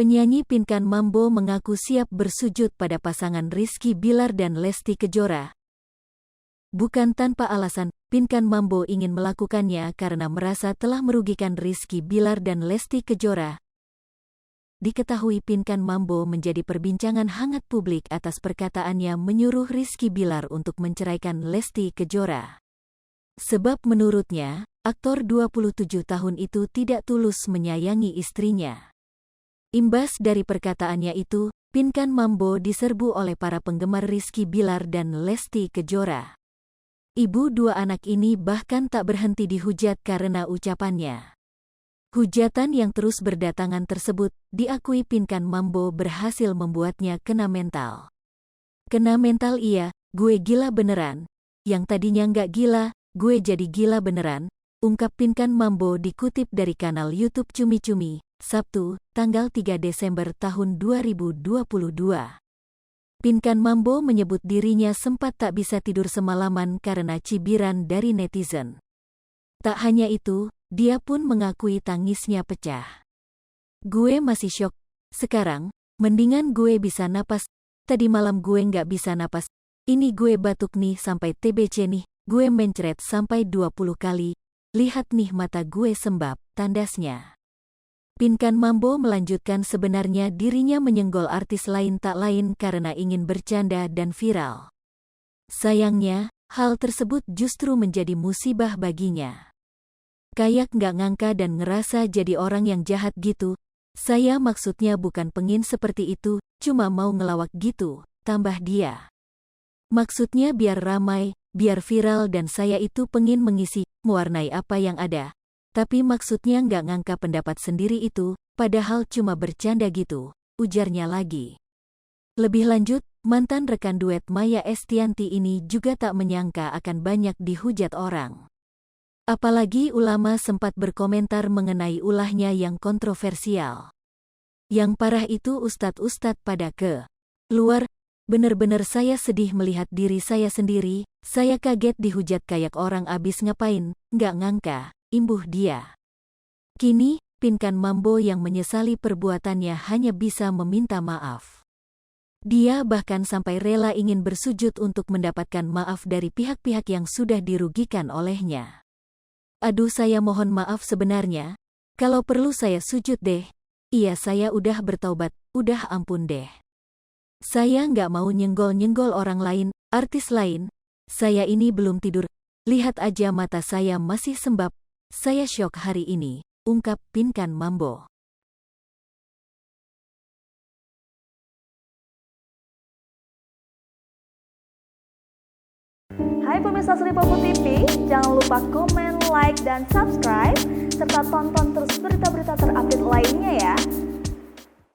Penyanyi Pinkan Mambo mengaku siap bersujud pada pasangan Rizky Billar dan Lesti Kejora. Bukan tanpa alasan, Pinkan Mambo ingin melakukannya karena merasa telah merugikan Rizky Billar dan Lesti Kejora. Diketahui Pinkan Mambo menjadi perbincangan hangat publik atas perkataannya menyuruh Rizky Billar untuk menceraikan Lesti Kejora. Sebab menurutnya, aktor 27 tahun itu tidak tulus menyayangi istrinya. Imbas dari perkataannya itu, Pinkan Mambo diserbu oleh para penggemar Rizky Billar dan Lesti Kejora. Ibu dua anak ini bahkan tak berhenti dihujat karena ucapannya. Hujatan yang terus berdatangan tersebut, diakui Pinkan Mambo berhasil membuatnya kena mental. Kena mental iya, gue gila beneran. Yang tadinya nggak gila, gue jadi gila beneran, ungkap Pinkan Mambo dikutip dari kanal YouTube Cumi Cumi, Sabtu, tanggal 3 Desember tahun 2022. Pinkan Mambo menyebut dirinya sempat tak bisa tidur semalaman karena cibiran dari netizen. Tak hanya itu, dia pun mengakui tangisnya pecah. Gue masih syok. Sekarang, mendingan gue bisa napas. Tadi malam gue nggak bisa napas. Ini gue batuk nih sampai TBC nih. Gue mencret sampai 20 kali. Lihat nih mata gue sembab, tandasnya. Pinkan Mambo melanjutkan sebenarnya dirinya menyenggol artis lain tak lain karena ingin bercanda dan viral. Sayangnya, hal tersebut justru menjadi musibah baginya. Kayak nggak ngangka dan ngerasa jadi orang yang jahat gitu. Saya maksudnya bukan pengin seperti itu, cuma mau ngelawak gitu, tambah dia. Maksudnya biar ramai, biar viral dan saya itu pengin mengisi, mewarnai apa yang ada. Tapi maksudnya nggak ngangka pendapat sendiri itu, padahal cuma bercanda gitu, ujarnya lagi. Lebih lanjut, mantan rekan duet Maya Estianty ini juga tak menyangka akan banyak dihujat orang. Apalagi ulama sempat berkomentar mengenai ulahnya yang kontroversial. Yang parah itu ustadz-ustadz pada luar, bener-bener saya sedih melihat diri saya sendiri, saya kaget dihujat kayak orang abis ngapain, nggak ngangka. Imbuh dia. Kini, Pinkan Mambo yang menyesali perbuatannya hanya bisa meminta maaf. Dia bahkan sampai rela ingin bersujud untuk mendapatkan maaf dari pihak-pihak yang sudah dirugikan olehnya. Aduh saya mohon maaf sebenarnya, kalau perlu saya sujud deh. Iya saya udah bertaubat, udah ampun deh. Saya nggak mau nyenggol-nyenggol orang lain, artis lain. Saya ini belum tidur, lihat aja mata saya masih sembab. Saya syok hari ini, ungkap Pinkan Mambo. Hai pemirsa Sri Popo TV, jangan lupa komen, like, dan subscribe, serta tonton terus berita-berita terupdate lainnya ya.